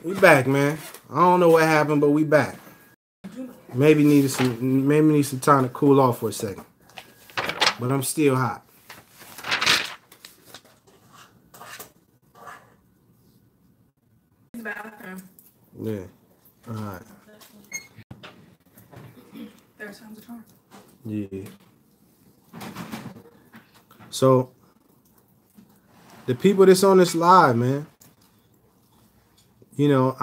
We back, man. I don't know what happened, but we back. Maybe need some time to cool off for a second. But I'm still hot. Bathroom. Yeah. All right. Third time's a charm. Yeah. So the people that's on this live, man, you know,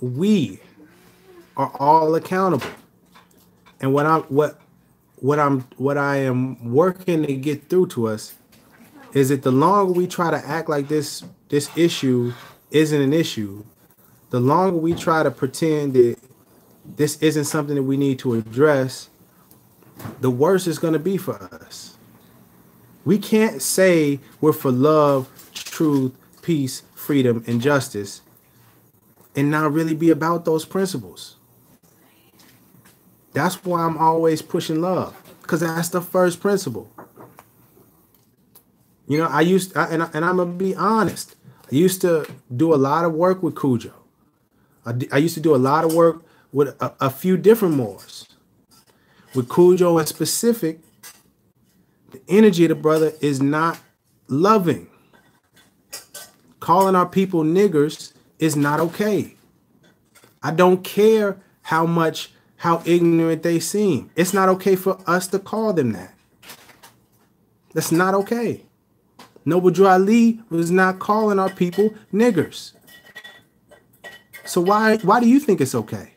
we are all accountable. And what I am working to get through to us is that the longer we try to act like this issue isn't an issue, the longer we try to pretend that this isn't something that we need to address, the worse it's going to be for us. We can't say we're for love, truth, peace, freedom, and justice and not really be about those principles. That's why I'm always pushing love, because that's the first principle. You know, and I'm going to be honest. I used to do a lot of work with Cujo. I used to do a lot of work with a few different Moors. With Cujo in specific, the energy of the brother is not loving. Calling our people niggers is not okay. I don't care how ignorant they seem. It's not okay for us to call them that. That's not okay. Noble Drew Ali was not calling our people niggers. So why do you think it's okay?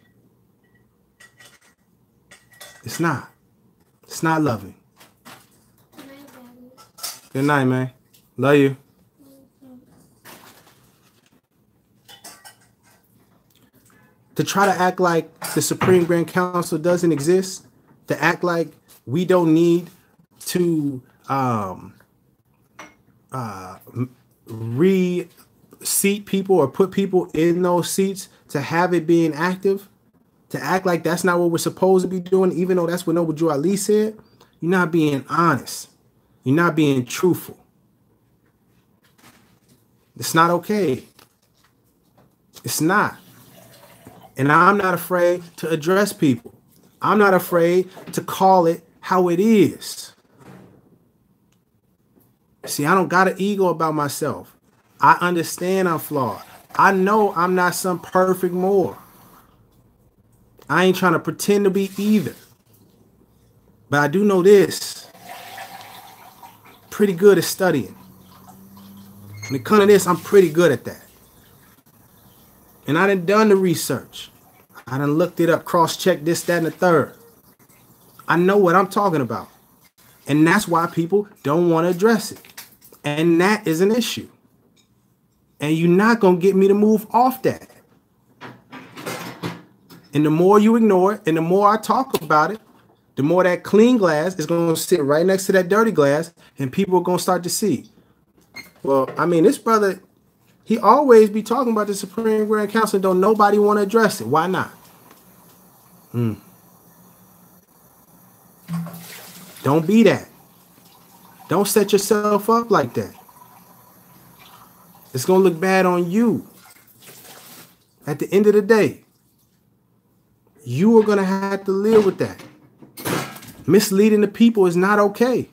It's not. It's not loving. Good night, man. Love you. To try to act like the Supreme Grand Council doesn't exist, to act like we don't need to reseat people or put people in those seats to have it being active, to act like that's not what we're supposed to be doing, even though that's what Noble Drew Ali said, you're not being honest. You're not being truthful. It's not okay. It's not. And I'm not afraid to address people. I'm not afraid to call it how it is. See, I don't got an ego about myself. I understand I'm flawed. I know I'm not some perfect Moor. I ain't trying to pretend to be either. But I do know this. Pretty good at studying. When it comes to this, I'm pretty good at that. And I done the research. I done looked it up, cross-checked this, that, and the third. I know what I'm talking about. And that's why people don't want to address it. And that is an issue. And you're not going to get me to move off that. And the more you ignore it, and the more I talk about it, the more that clean glass is going to sit right next to that dirty glass, and people are going to start to see. Well, I mean, this brother, he always be talking about the Supreme Grand Council, and don't nobody want to address it. Why not? Don't be that. Don't set yourself up like that. It's going to look bad on you. At the end of the day, you are going to have to live with that. Misleading the people is not okay.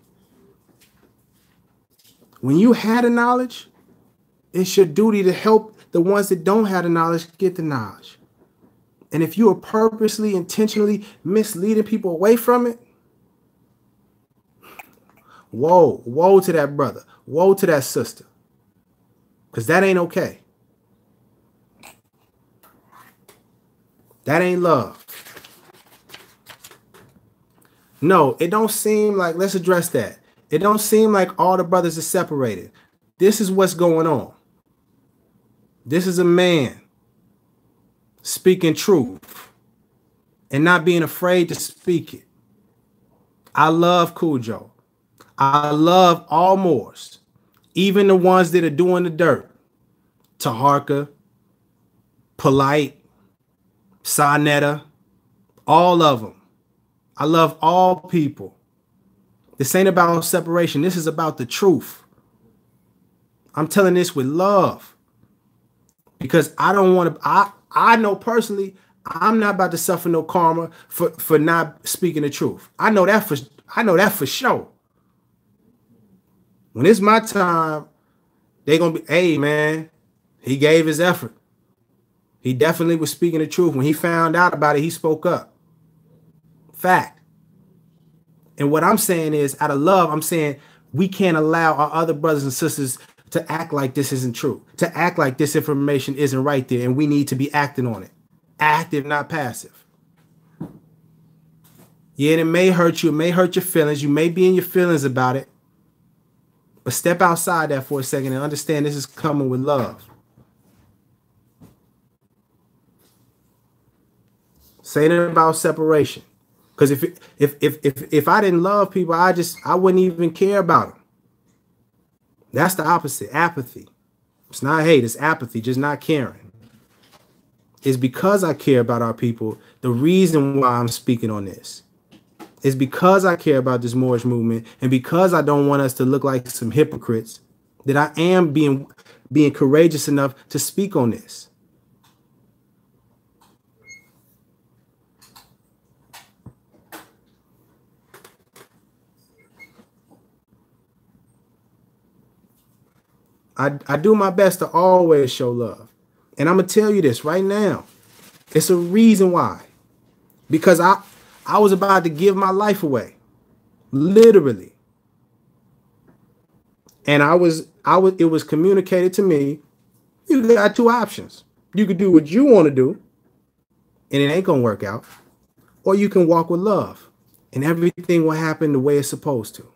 When you had the knowledge, it's your duty to help the ones that don't have the knowledge get the knowledge. And if you are purposely, intentionally misleading people away from it, woe to that brother. Woe to that sister. Because that ain't okay. That ain't love. No, it don't seem like, let's address that. It don't seem like all the brothers are separated. This is what's going on. This is a man speaking truth and not being afraid to speak it. I love Cujo. I love all Moors, even the ones that are doing the dirt. Taharka, Polite, Sonetta, all of them. I love all people. This ain't about separation. This is about the truth. I'm telling this with love because I don't want to. I know personally, I'm not about to suffer no karma for not speaking the truth. I know that for sure. When it's my time, they gonna be, hey man, he gave his effort. He definitely was speaking the truth. When he found out about it, he spoke up. Fact. And what I'm saying is, out of love, I'm saying we can't allow our other brothers and sisters to act like this isn't true, to act like this information isn't right there, and we need to be acting on it. Active, not passive. Yeah, and it may hurt you. It may hurt your feelings. You may be in your feelings about it. But step outside that for a second and understand this is coming with love. Saying it about separation. Because if I didn't love people, I wouldn't even care about them. That's the opposite, apathy. It's not hate, it's apathy, just not caring. It's because I care about our people. The reason why I'm speaking on this is because I care about this Moorish movement, and because I don't want us to look like some hypocrites, that I am being courageous enough to speak on this. I do my best to always show love. And I'm going to tell you this right now. It's a reason why. Because I was about to give my life away. Literally. And it was communicated to me, you got two options. You could do what you want to do, and it ain't going to work out. Or you can walk with love, and everything will happen the way it's supposed to.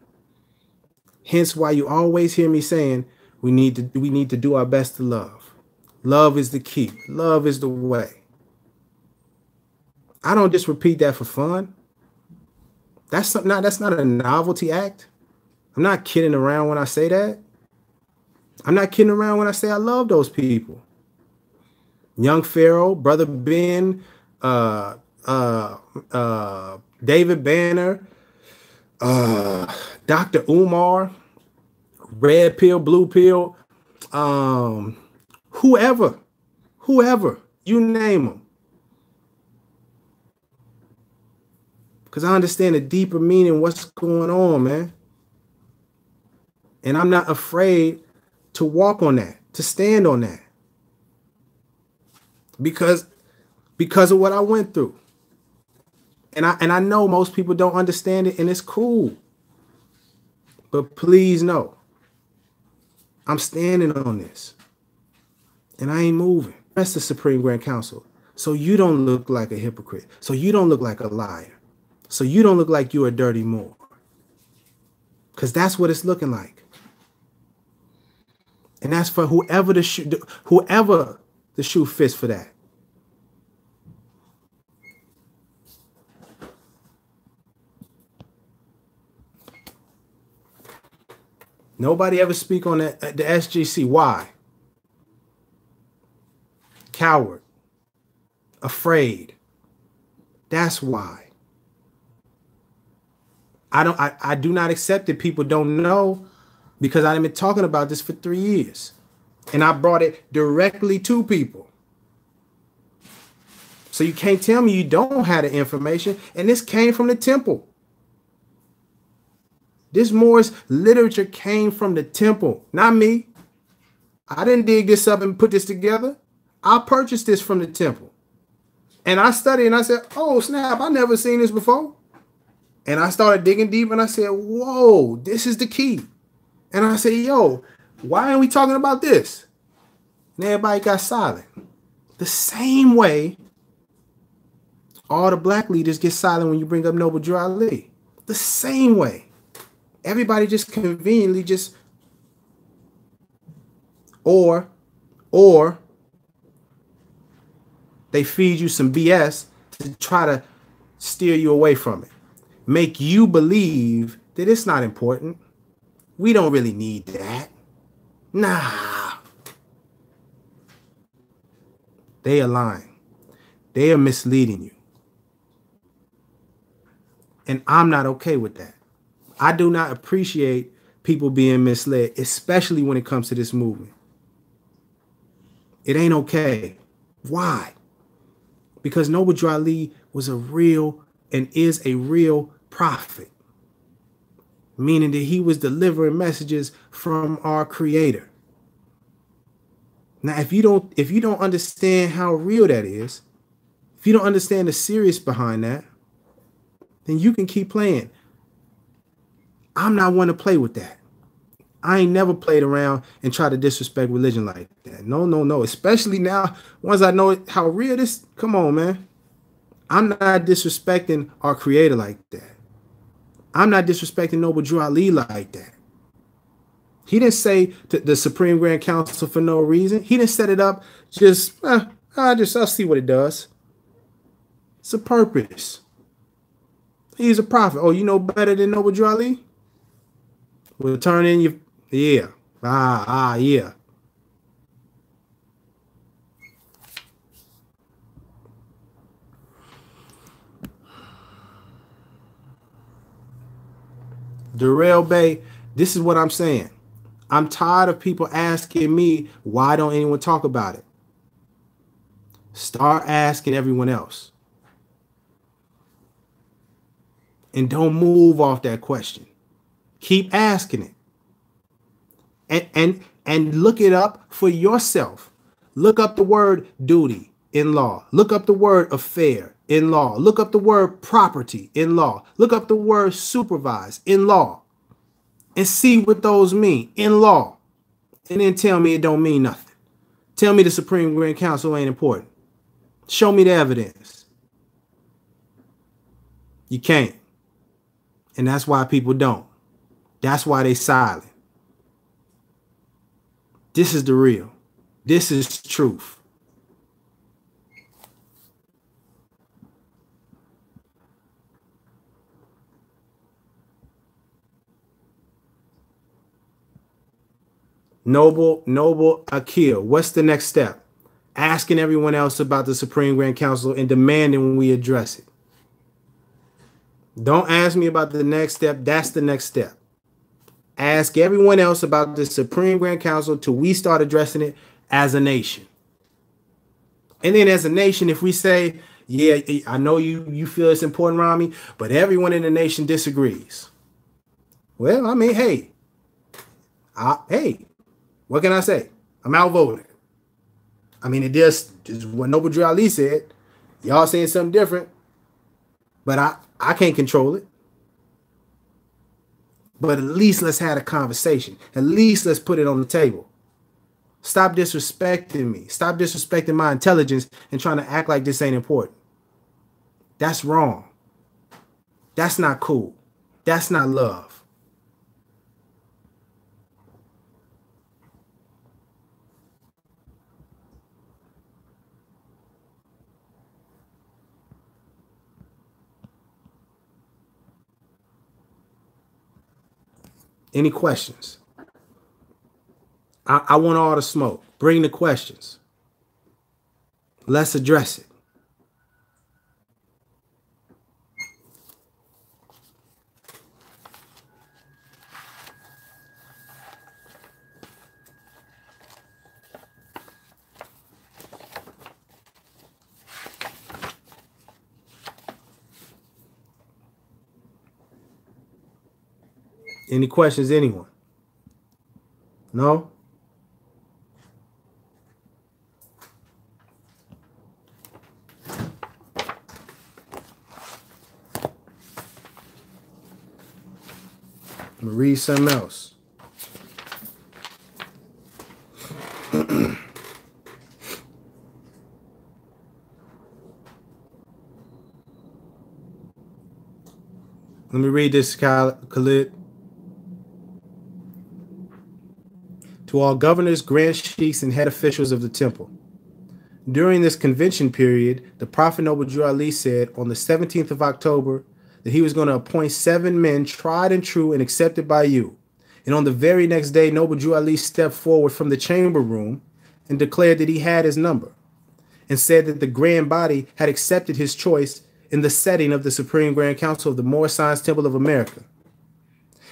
Hence why you always hear me saying, we need to do our best to love. Love is the key. Love is the way. I don't just repeat that for fun. That's not a novelty act. I'm not kidding around when I say that. I'm not kidding around when I say I love those people. Young Pharaoh, Brother Ben, David Banner, Dr. Umar, Red Pill, Blue Pill, whoever, you name them. Because I understand the deeper meaning, what's going on, man. And I'm not afraid to walk on that, to stand on that. Because of what I went through. And I know most people don't understand it, and it's cool. But please know, I'm standing on this. And I ain't moving. That's the Supreme Grand Council. So you don't look like a hypocrite. So you don't look like a liar. So you don't look like you're a dirty Moor. Because that's what it's looking like. And that's for whoever the shoe fits for that. Nobody ever speak on the SGC. Why? Coward. Afraid. That's why. I do not accept that people don't know, because I've been talking about this for 3 years. And I brought it directly to people. So you can't tell me you don't have the information. And this came from the temple. This Moorish literature came from the temple, not me. I didn't dig this up and put this together. I purchased this from the temple. And I studied and I said, oh, snap, I never seen this before. And I started digging deep and I said, whoa, this is the key. And I said, yo, why aren't we talking about this? And everybody got silent. The same way all the black leaders get silent when you bring up Noble Drew Ali. The same way. Everybody just conveniently just, or they feed you some BS to try to steer you away from it. Make you believe that it's not important. We don't really need that. Nah. They are lying. They are misleading you. And I'm not okay with that. I do not appreciate people being misled, especially when it comes to this movement. It ain't okay. Why? Because Noble Drew Ali was a real and is a real prophet, meaning that he was delivering messages from our Creator. Now, if you don't understand how real that is, if you don't understand the serious behind that, then you can keep playing. I'm not one to play with that. I ain't never played around and try to disrespect religion like that. No, no, no. Especially now, once I know how real this. Come on, man. I'm not disrespecting our Creator like that. I'm not disrespecting Noble Drew Ali like that. He didn't say to the Supreme Grand Council for no reason. He didn't set it up just, I'll see what it does. It's a purpose. He's a prophet. Oh, you know better than Noble Drew Ali? Well, turn in your, yeah. Yeah. Darrell Bay, this is what I'm saying. I'm tired of people asking me, why don't anyone talk about it? Start asking everyone else. And don't move off that question. Keep asking it. And look it up for yourself. Look up the word duty in law. Look up the word affair in law. Look up the word property in law. Look up the word supervise in law. And see what those mean in law. And then tell me it don't mean nothing. Tell me the Supreme Grand Council ain't important. Show me the evidence. You can't. And that's why people don't. That's why they silent. This is the real. This is truth. Noble Akil, what's the next step? Asking everyone else about the Supreme Grand Council and demanding we address it. Don't ask me about the next step. That's the next step. Ask everyone else about the Supreme Grand Council till we start addressing it as a nation. And then as a nation, if we say, yeah, I know you feel it's important, Rami, but everyone in the nation disagrees. Well, I mean, hey, what can I say? I'm outvoted. I mean, it just what Noble Drew Ali said. Y'all saying something different, but I can't control it. But at least let's have a conversation. At least let's put it on the table. Stop disrespecting me. Stop disrespecting my intelligence and trying to act like this ain't important. That's wrong. That's not cool. That's not love. Any questions? I want all the smoke. Bring the questions. Let's address it. Any questions, anyone? No? I'm going to read something else. Let me read this, Khalid. To all governors, grand sheikhs, and head officials of the temple. During this convention period, the Prophet Noble Drew Ali said on the 17th of October that he was going to appoint 7 men tried and true and accepted by you. And on the very next day, Noble Drew Ali stepped forward from the chamber room and declared that he had his number and said that the grand body had accepted his choice in the setting of the Supreme Grand Council of the Moorish Science Temple of America.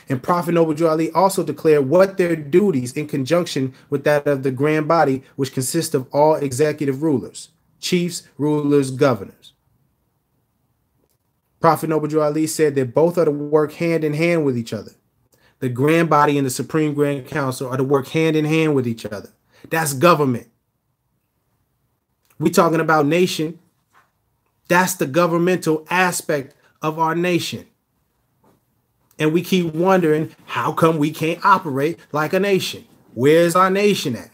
And Prophet Noble Ali also declared what their duties in conjunction with that of the grand body, which consists of all executive rulers, chiefs, rulers, governors. Prophet Noble Ali said that both are to work hand in hand with each other. The grand body and the Supreme Grand Council are to work hand in hand with each other. That's government. We talking about nation. That's the governmental aspect of our nation. And we keep wondering, how come we can't operate like a nation? Where's our nation at?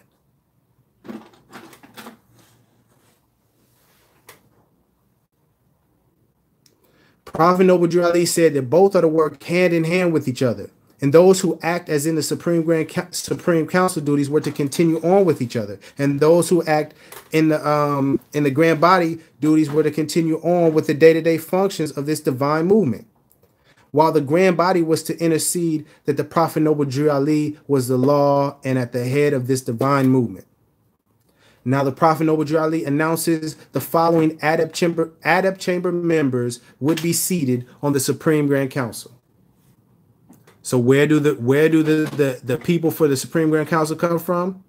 Prophet Noble Ali said that both are to work hand in hand with each other. And those who act as in the Supreme Council duties were to continue on with each other. And those who act in the grand body duties were to continue on with the day-to-day functions of this divine movement. While the grand body was to intercede that the Prophet Noble Ali was the law and at the head of this divine movement. Now the Prophet Noble Ali announces the following adept chamber members would be seated on the Supreme Grand Council. So where do the people for the Supreme Grand Council come from?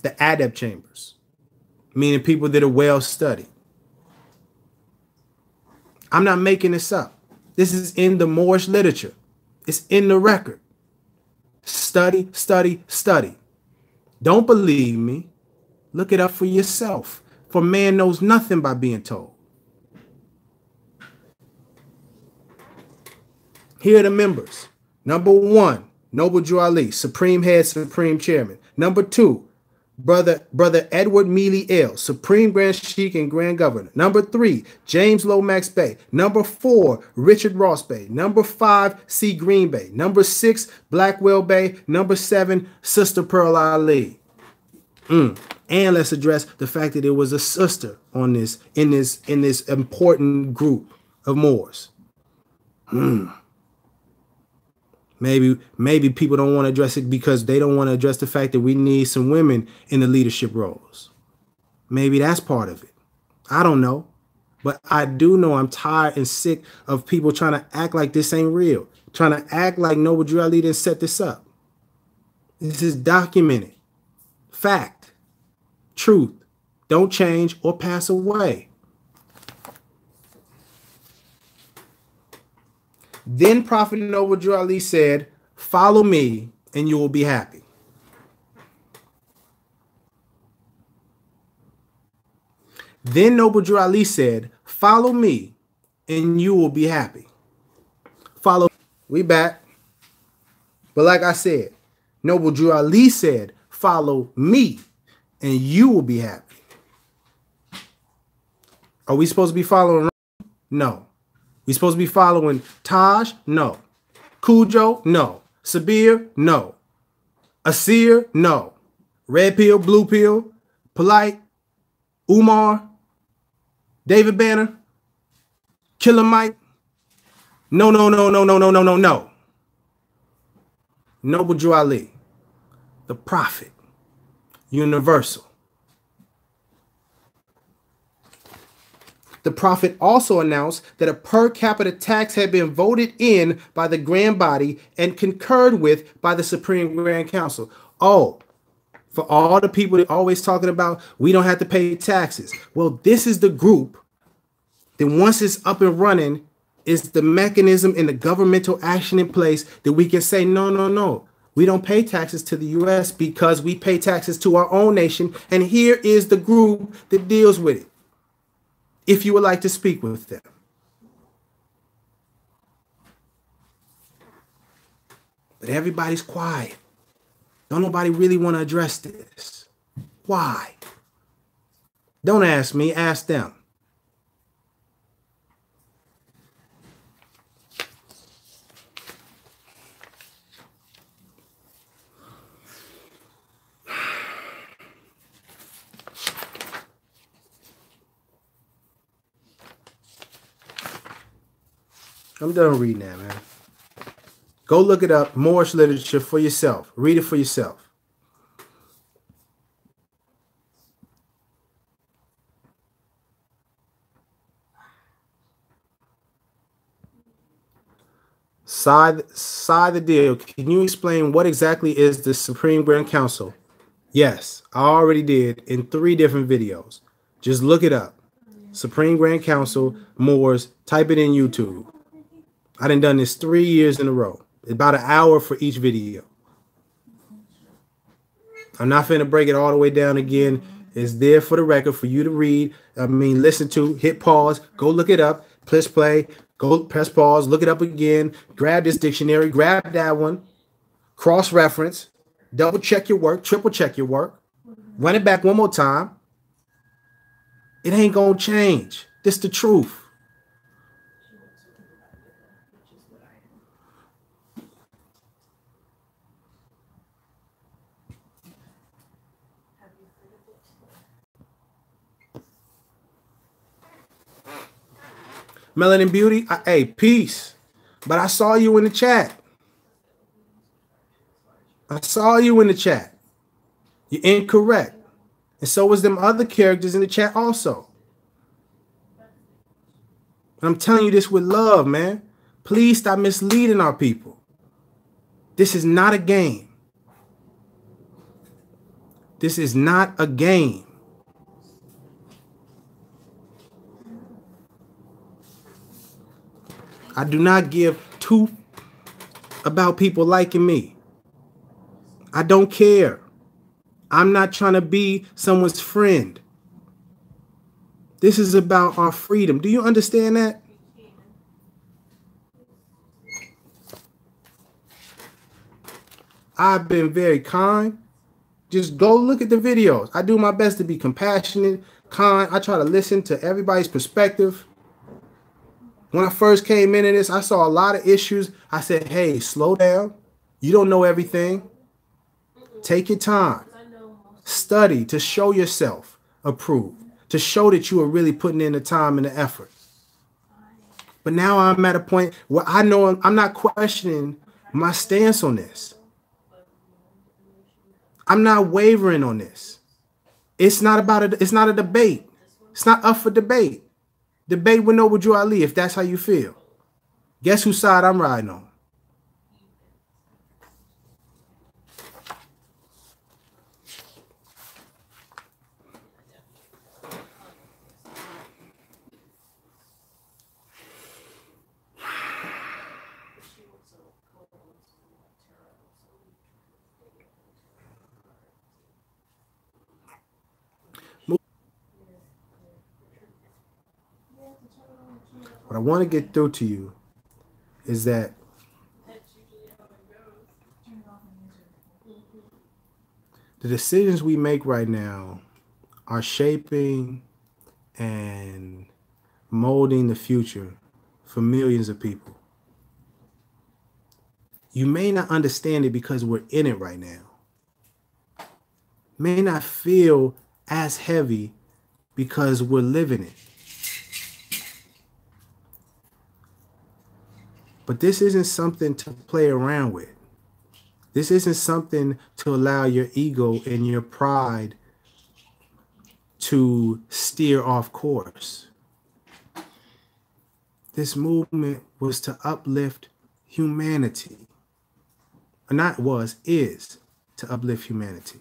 The adept chambers, meaning people that are well studied. I'm not making this up. This is in the Moorish literature. It's in the record. Study, study, study. Don't believe me. Look it up for yourself. For man knows nothing by being told. Here are the members. Number 1, Noble Ali, Supreme Head, Supreme Chairman. Number 2, Brother Edward Mealy L, Supreme Grand Sheikh and Grand Governor. Number 3, James Lomax Bey. Number 4, Richard Ross Bey. Number 5, C. Green Bey. Number 6, Blackwell Bey. Number 7, Sister Pearl Ali. And let's address the fact that there was a sister on this in this important group of Moors. Maybe people don't want to address it because they don't want to address the fact that we need some women in the leadership roles. Maybe that's part of it. I don't know. But I do know I'm tired and sick of people trying to act like this ain't real. Trying to act like Noble Ali didn't set this up. This is documented. Fact. Truth. Don't change or pass away. Then Prophet Noble Ali said, "Follow me and you will be happy." Then Noble Ali said, "Follow me and you will be happy." Follow. We back. But like I said, Noble Ali said, "Follow me and you will be happy." Are we supposed to be following Rami? No. We supposed to be following Taj? No. Cujo? No. Sabir? No. Asir? No. Red Pill? Blue Pill? Polite? Umar? David Banner? Killer Mike? No, no, no, no, no, no, no, no, no. Noble Ali, the prophet, universal. The prophet also announced that a per capita tax had been voted in by the grand body and concurred with by the Supreme Grand Council. Oh, for all the people that always talking about we don't have to pay taxes. Well, this is the group that once it's up and running is the mechanism and the governmental action in place that we can say, no, no, no. We don't pay taxes to the U.S. because we pay taxes to our own nation. And here is the group that deals with it. If you would like to speak with them. But everybody's quiet. Don't nobody really want to address this. Why? Don't ask me, ask them. I'm done reading that, man. Go look it up, Moorish literature for yourself. Read it for yourself. Side the deal. Can you explain what exactly is the Supreme Grand Council? Yes, I already did in 3 different videos. Just look it up. Supreme Grand Council, Moors, type it in YouTube. I done this 3 years in a row. About an hour for each video. I'm not finna break it all the way down again. It's there for the record for you to read. Listen to, hit pause, go look it up, press play, go press pause, look it up again, grab this dictionary, grab that one, cross-reference, double check your work, triple check your work, run it back one more time. It ain't gonna change. This the truth. Melanin Beauty, hey, peace. But I saw you in the chat. I saw you in the chat. You're incorrect. And so was them other characters in the chat also. And I'm telling you this with love, man. Please stop misleading our people. This is not a game. This is not a game. I do not give two about people liking me. I don't care. I'm not trying to be someone's friend. This is about our freedom. Do you understand that? I've been very kind. Just go look at the videos. I do my best to be compassionate, kind. I try to listen to everybody's perspective. When I first came into this, I saw a lot of issues. I said, hey, slow down. You don't know everything. Take your time. Study to show yourself approved, to show that you are really putting in the time and the effort. But now I'm at a point where I know I'm not questioning my stance on this. I'm not wavering on this. It's not a debate. It's not up for debate. Debate with Noble Drew Ali if that's how you feel. Guess whose side I'm riding on? What I want to get through to you is that the decisions we make right now are shaping and molding the future for millions of people. You may not understand it because we're in it right now. May not feel as heavy because we're living it. But this isn't something to play around with. This isn't something to allow your ego and your pride to steer off course. This movement was to uplift humanity. Not was, is to uplift humanity.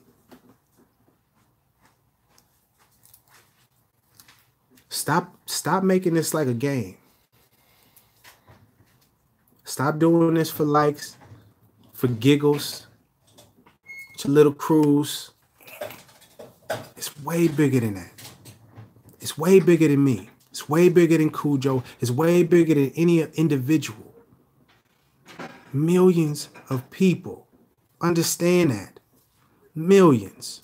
Stop making this like a game. Stop doing this for likes, for giggles, it's a little cruise. It's way bigger than that. It's way bigger than me. It's way bigger than Cujo. It's way bigger than any individual. Millions of people. Understand that. Millions.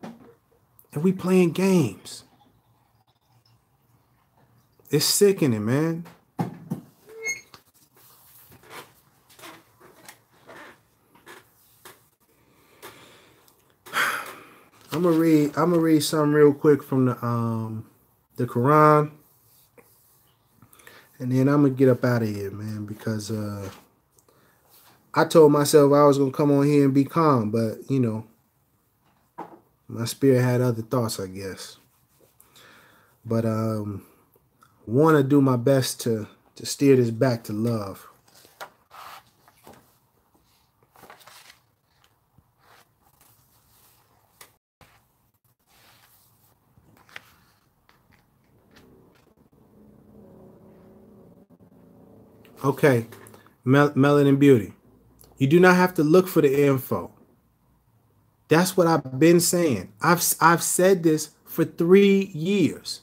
And we playing games. It's sickening, man. I'm gonna read something real quick from the Quran, and then I'm gonna get up out of here, man, because I told myself I was gonna come on here and be calm, but you know, my spirit had other thoughts, I guess. But want to do my best to to steer this back to love. Okay, Melanin Beauty. You do not have to look for the info. That's what I've been saying. I've said this for 3 years.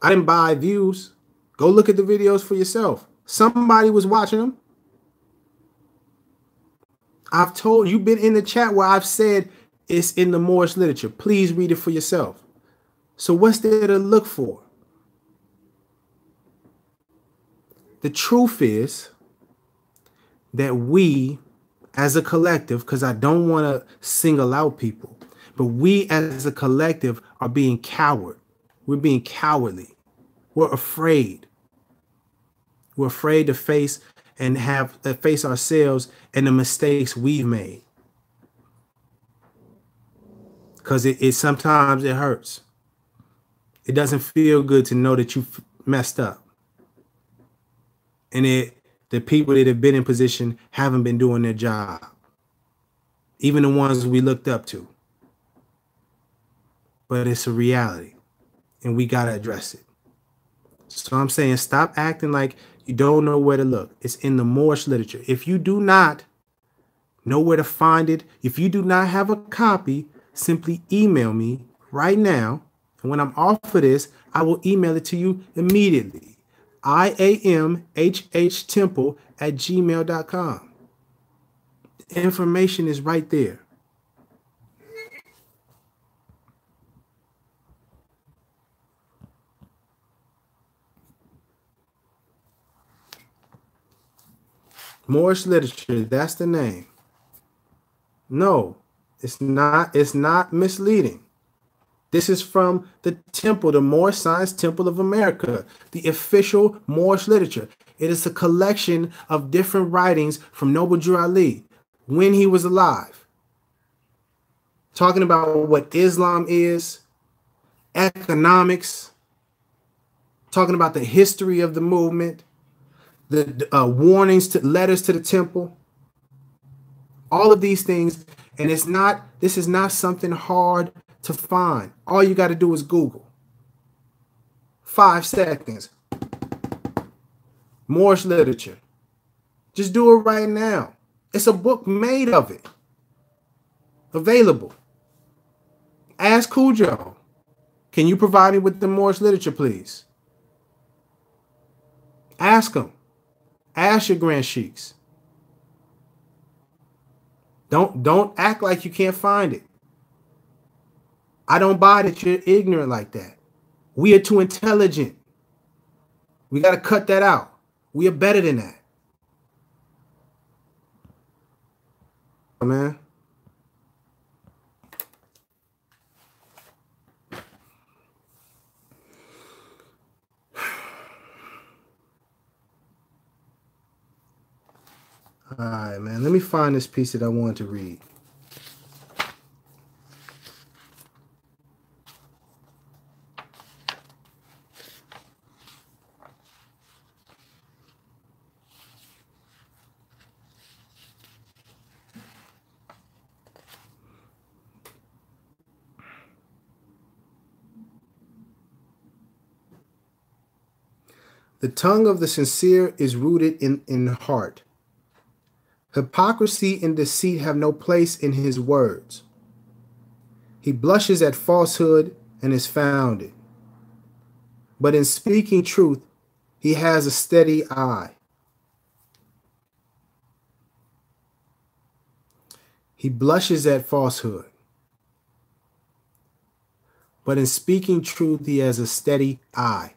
I didn't buy views. Go look at the videos for yourself. Somebody was watching them. I've told you, been in the chat where I've said it's in the Moorish literature. Please read it for yourself. So what's there to look for? The truth is that we as a collective, because I don't want to single out people, but we as a collective are being coward. We're being cowardly. We're afraid. We're afraid to face and face ourselves and the mistakes we've made. Because it sometimes it hurts. It doesn't feel good to know that you messed up. And the people that have been in position haven't been doing their job. Even the ones we looked up to. But it's a reality. And we got to address it. So I'm saying stop acting like you don't know where to look. It's in the Moorish literature. If you do not know where to find it, if you do not have a copy, simply email me right now. And when I'm off of this, I will email it to you immediately. iamhhtemple@gmail.com. The information is right there. Moorish literature, that's the name. No, it's not. It's not misleading. This is from the temple, the Moorish Science Temple of America, the official Moorish literature. It is a collection of different writings from Noble Drew Ali when he was alive. Talking about what Islam is, economics, talking about the history of the movement, the warnings to letters to the temple, all of these things. And this is not something hard to find. All you got to do is Google. 5 seconds. Moorish literature. Just do it right now. It's a book made of it. Available. Ask Cujo. Can you provide me with the Moorish literature, please? Ask them. Ask your grand sheiks. Don't act like you can't find it. I don't buy that you're ignorant like that. We are too intelligent. We got to cut that out. We are better than that. Man. All right, man. Let me find this piece that I wanted to read. The tongue of the sincere is rooted in heart. Hypocrisy and deceit have no place in his words. He blushes at falsehood and is founded. But in speaking truth, he has a steady eye. He blushes at falsehood. But in speaking truth, he has a steady eye.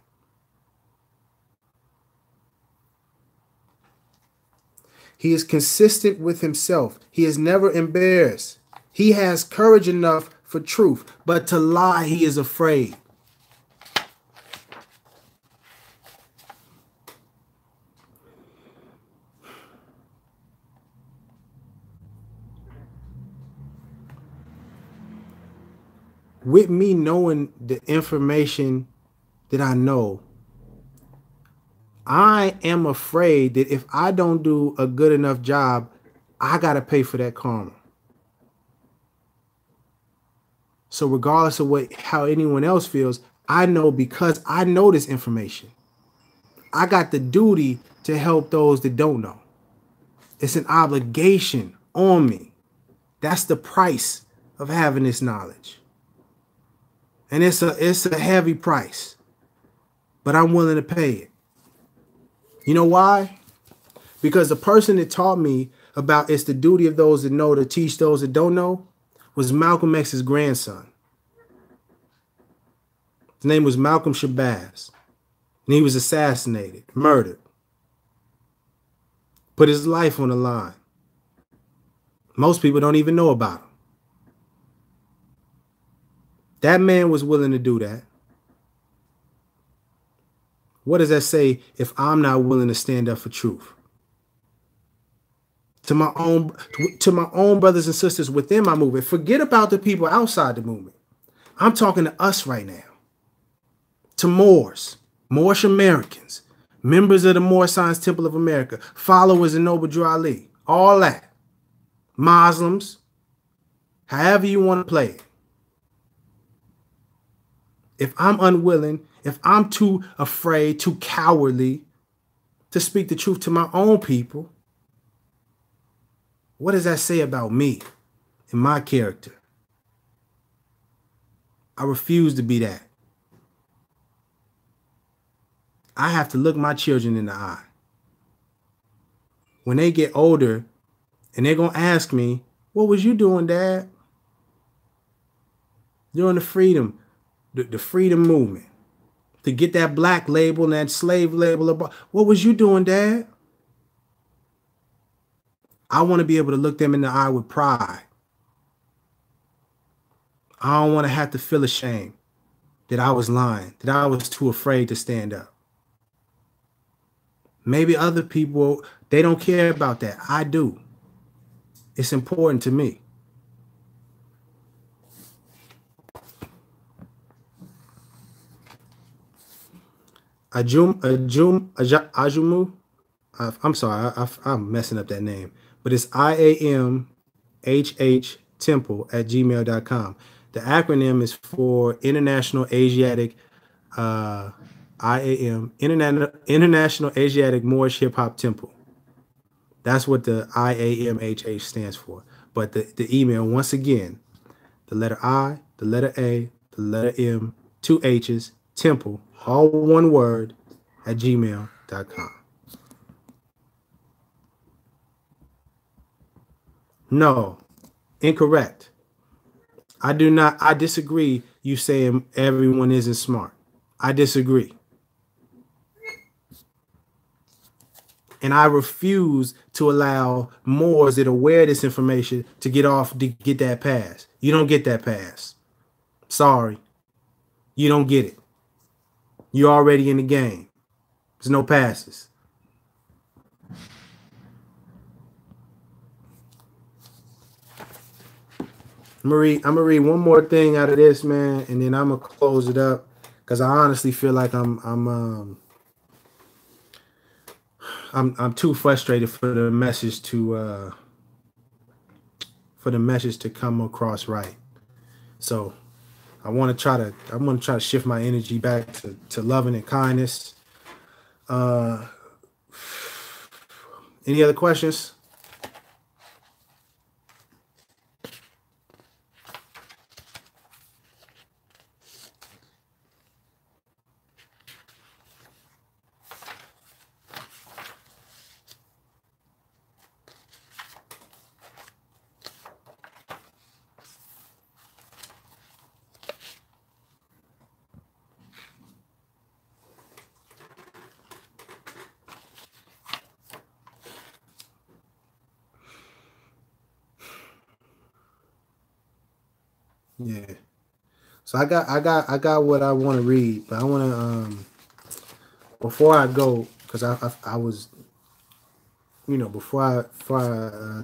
He is consistent with himself. He is never embarrassed. He has courage enough for truth, but to lie, he is afraid. With me knowing the information that I know, I am afraid that if I don't do a good enough job, I got to pay for that karma. So regardless of how anyone else feels, I know, because I know this information, I got the duty to help those that don't know. It's an obligation on me. That's the price of having this knowledge. And it's a heavy price, but I'm willing to pay it. You know why? Because the person that taught me about it's the duty of those that know to teach those that don't know was Malcolm X's grandson. His name was Malcolm Shabazz. And he was assassinated, murdered. Put his life on the line. Most people don't even know about him. That man was willing to do that. What does that say if I'm not willing to stand up for truth? To my own brothers and sisters within my movement. Forget about the people outside the movement. I'm talking to us right now. To Moors, Moorish Americans, members of the Moorish Science Temple of America, followers of Noble Drew Ali, all that. Muslims, however you want to play it. If I'm unwilling, if I'm too afraid, too cowardly to speak the truth to my own people, what does that say about me and my character? I refuse to be that. I have to look my children in the eye. When they get older and they're going to ask me, what was you doing, Dad? During the freedom movement. To get that black label and that slave label. What was you doing, Dad? I want to be able to look them in the eye with pride. I don't want to have to feel ashamed that I was lying, that I was too afraid to stand up. Maybe other people, they don't care about that. I do. It's important to me. Ajumu. I'm sorry, I'm messing up that name. But it's IAMHH temple@gmail.com. The acronym is for International Asiatic IAM, International Asiatic Moorish Hip Hop Temple. That's what the IAMHH stands for. But the email, once again, the letter I, the letter A, the letter M, 2 H's, temple, all one word, @gmail.com. No, incorrect. I disagree you saying everyone isn't smart. I disagree. And I refuse to allow Moors that are aware of this information to get that pass. You don't get that pass. Sorry. You don't get it. You're already in the game. There's no passes. I'm gonna read one more thing out of this, man, and then I'm gonna close it up because I honestly feel like I'm too frustrated for the message to come across right. So I want to try to shift my energy back to loving and kindness. Any other questions? Yeah. So I got what I want to read, but I want to before I go, because I was, before I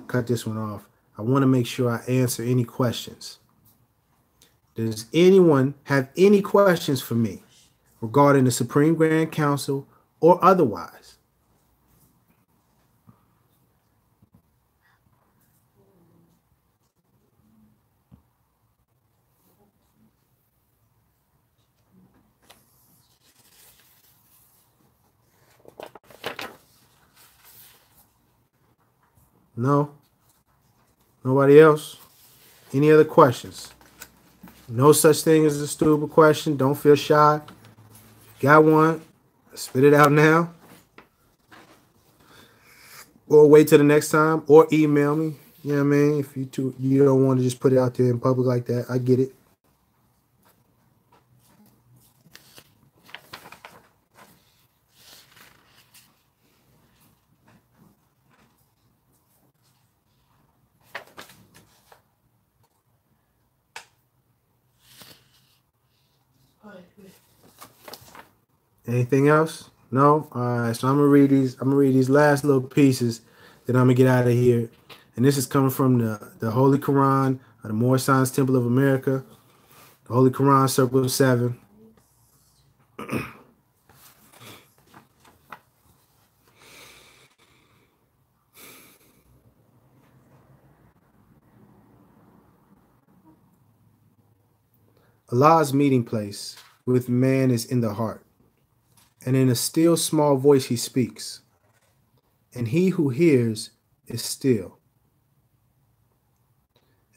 cut this one off, I want to make sure I answer any questions. Does anyone have any questions for me regarding the Supreme Grand Council or otherwise. No? Nobody else? Any other questions? No such thing as a stupid question. Don't feel shy. Got one? Spit it out now. Or wait till the next time. Or email me. You know what I mean? If you don't want to just put it out there in public like that, I get it. Anything else? No? All right. So I'm gonna read these last little pieces, then I'm gonna get out of here. And this is coming from the Holy Quran of the Moorish Science Temple of America, the Holy Quran Circle 7. Allah's meeting place with man is in the heart, and in a still small voice he speaks, and he who hears is still.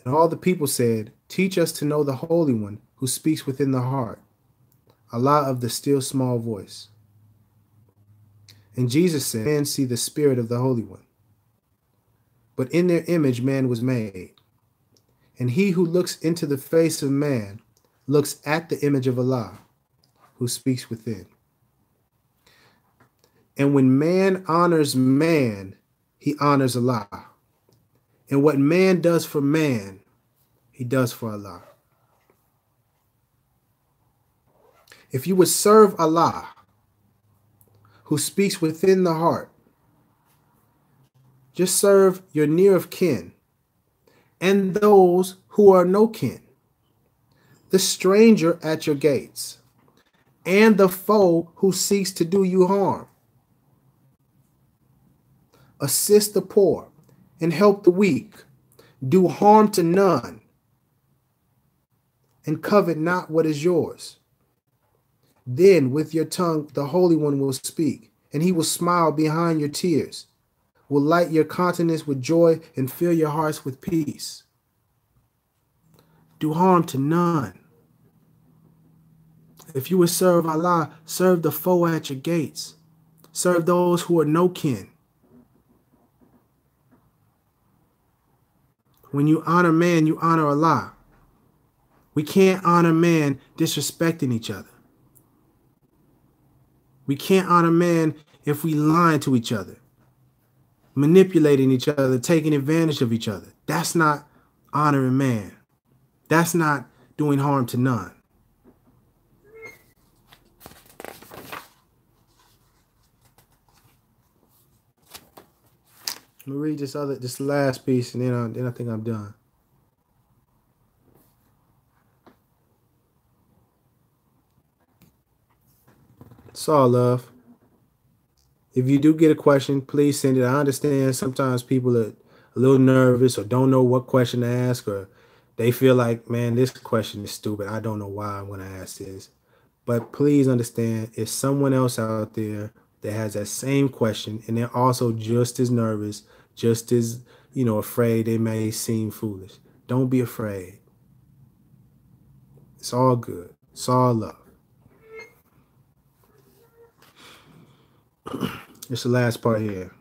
And all the people said, teach us to know the Holy One who speaks within the heart, Allah of the still small voice. And Jesus said, man see the Spirit of the Holy One. But in their image man was made, and he who looks into the face of man looks at the image of Allah, who speaks within. And when man honors man, he honors Allah. And what man does for man, he does for Allah. If you would serve Allah, who speaks within the heart, just serve your near of kin and those who are no kin, the stranger at your gates, and the foe who seeks to do you harm. Assist the poor and help the weak. Do harm to none, and covet not what is yours. Then with your tongue the Holy One will speak, and he will smile behind your tears, will light your countenance with joy, and fill your hearts with peace. Do harm to none. If you would serve Allah, serve the foe at your gates. Serve those who are no kin. When you honor man, you honor Allah. We can't honor man disrespecting each other. We can't honor man if we lying to each other, manipulating each other, taking advantage of each other. That's not honoring man. That's not doing harm to none. I'm gonna read this last piece, and then I think I'm done. It's all love. If you do get a question, please send it. I understand sometimes people are a little nervous or don't know what question to ask, or they feel like, man, this question is stupid. I don't know why I'm going to ask this. But please understand, if someone else out there that has that same question and they're also just as nervous, just as, afraid, they may seem foolish. Don't be afraid. It's all good. It's all love. It's the last part here.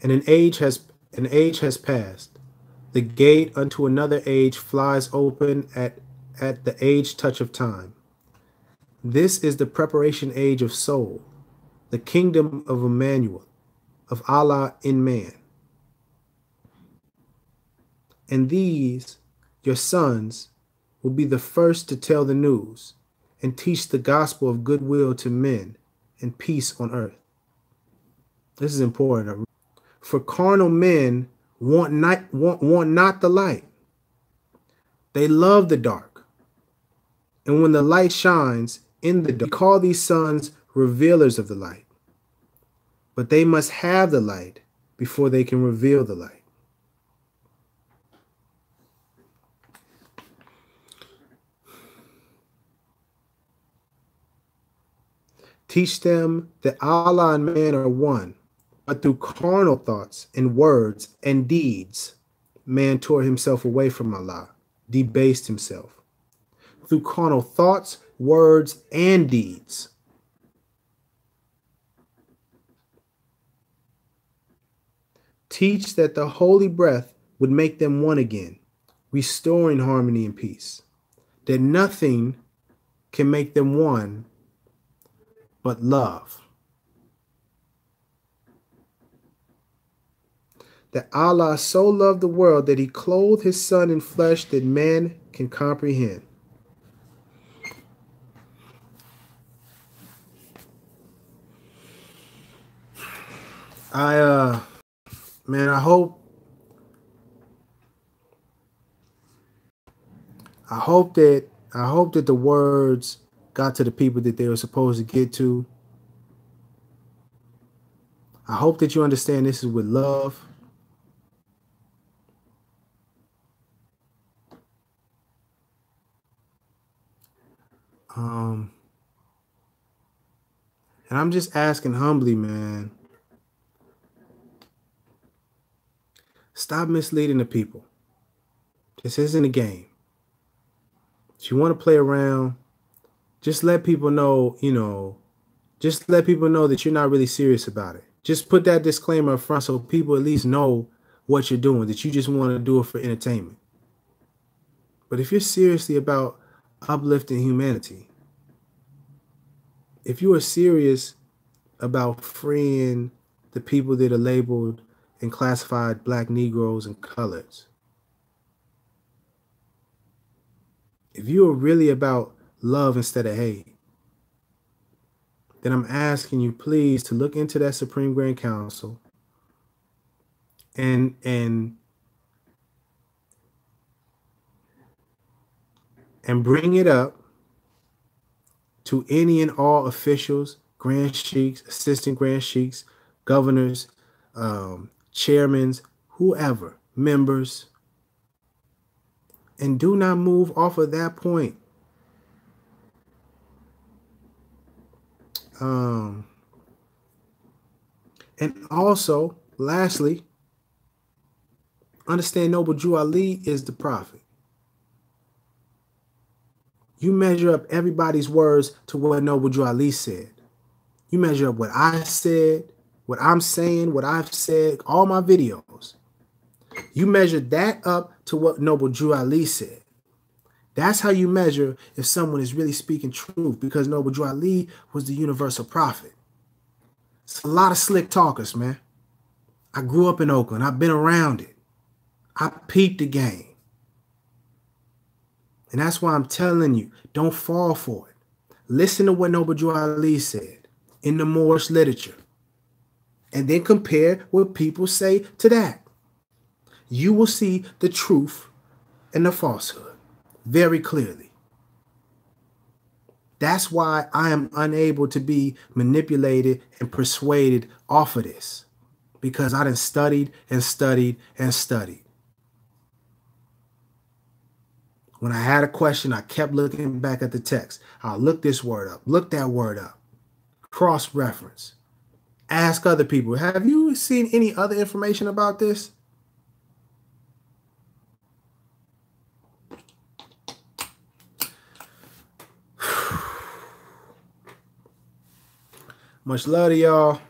And an age has passed. The gate unto another age flies open at the age touch of time. This is the preparation age of soul, the kingdom of Emmanuel, of Allah in man. And these, your sons, will be the first to tell the news and teach the gospel of goodwill to men and peace on earth. This is important. For carnal men want not the light, They love the dark. And when the light shines in the dark, we call these sons revealers of the light. But they must have the light before they can reveal the light. Teach them that Allah and man are one, but through carnal thoughts and words and deeds, man tore himself away from Allah, debased himself. Through carnal thoughts, words, and deeds. Teach that the holy breath would make them one again, restoring harmony and peace. That nothing can make them one but love. That Allah so loved the world that he clothed his son in flesh that man can comprehend. Man, I hope that the words got to the people that they were supposed to get to. I hope that you understand this is with love. And I'm just asking humbly, man, stop misleading the people. This isn't a game. If you want to play around, just let people know, just let people know that you're not really serious about it. Just put that disclaimer up front so people at least know what you're doing, that you just want to do it for entertainment. But if you're seriously about uplifting humanity, if you are serious about freeing the people that are labeled and classified Black Negroes and coloreds, if you are really about love instead of hate, then I'm asking you please to look into that Supreme Grand Council and bring it up to any and all officials, grand sheiks, assistant grand sheiks, governors, chairmen, whoever, members, and do not move off of that point. And also, lastly, understand Noble Drew Ali is the prophet. You measure up everybody's words to what Noble Drew Ali said. You measure up what I said, what I'm saying, what I've said, all my videos. You measure that up to what Noble Drew Ali said. That's how you measure if someone is really speaking truth, because Noble Drew Ali was the universal prophet. It's a lot of slick talkers, man. I grew up in Oakland. I've been around it. I peeped the game. And that's why I'm telling you, don't fall for it. Listen to what Noble Drew Ali said in the Moorish literature. And then compare what people say to that. You will see the truth and the falsehood very clearly. That's why I am unable to be manipulated and persuaded off of this. Because I done studied and studied and studied. When I had a question, I kept looking back at the text. I'll look this word up, look that word up, cross-reference, ask other people, have you seen any other information about this? Much love to y'all.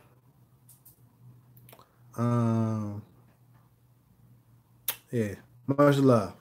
Yeah, much love.